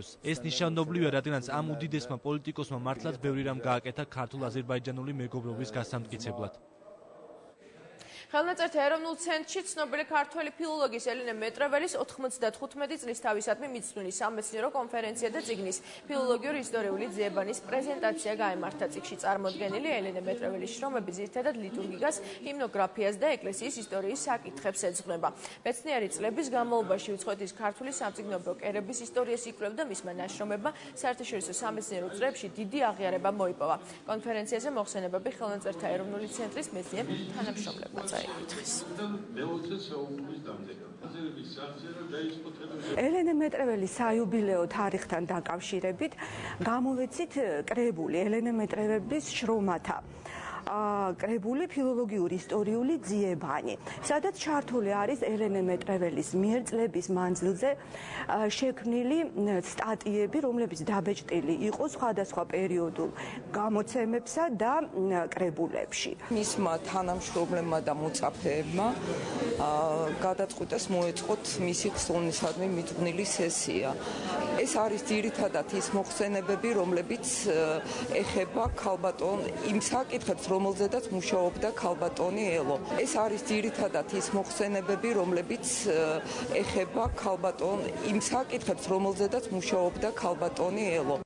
ეს ნიშნავნობლივია, რადგანაც ამ უდიდესმა პოლიტიკოსმა მართლაც ბევრი რამ გააკეთა ქართულ-აზერბაიჯანული მეგობრობის გასამტკიცებლად. ხელნაწერთა ეროვნულ ცენტრში ცნობილი ქართველი ფილოლოგის ელენე მეტრეველის 95 წლის თავისადმი მიძღვნილი სამეცნიერო კონფერენცია და წიგნის ფილოლოგიური ისტორიული ძიებანის პრეზენტაცია გაემართა. წიგნში წარმოდგენილი ელენე მეტრეველის შრომები ძირითადად ლიტურგიკას, ჰიმნოგრაფიას და ეკლესიის ისტორიის საკითხებს ეძღვნება. მეცნიერი წლების განმავლობაში უცხოეთის ქართული სამწიგნობრო კერების ისტორიას იკვლევდა, მისმა ნაშრომებმა საერთაშორისო სამეცნიერო წრეებში დიდი აღიარება მოიპოვა. კონფერენციაზე მოხსენებები ხელნაწერთა ეროვნული ცენტრის მეცნიერ თანამშრომლებმა ელენე მეტრეველის საიუბილეო თარიღთან დაკავშირებით გამოვეცით კრებული ელენე მეტრეველის შრომათა კრებული ფილოლოგიური ისტორიული ძიებანი, სადაც ჩართული არის ელენე მეტრეველის მიერ წლების მანძილზე შექმნილი სტატიები, რომლებიც დაბეჭდილი იყო სხვადასხვა პერიოდულ გამოცემებსა და კრებულებში. მისმა თანამშრომლებმა და მოწაფეებმა გადაწყვიტეს მოეწყოთ მისი ხსოვნისადმი მიძღვნილი სესია. ეს არის ძირითადად ის მოხსენებები, რომლებიც ეხება ქალბატონ იმ საკითხებს, რომელზედაც მუშაობდა ქალბატონი ელო. ეს არის ძირითადად ის მოხსენებები, რომლებიც ეხება ქალბატონ იმ საკითხებს, რომელზედაც მუშაობდა ქალბატონი ელო.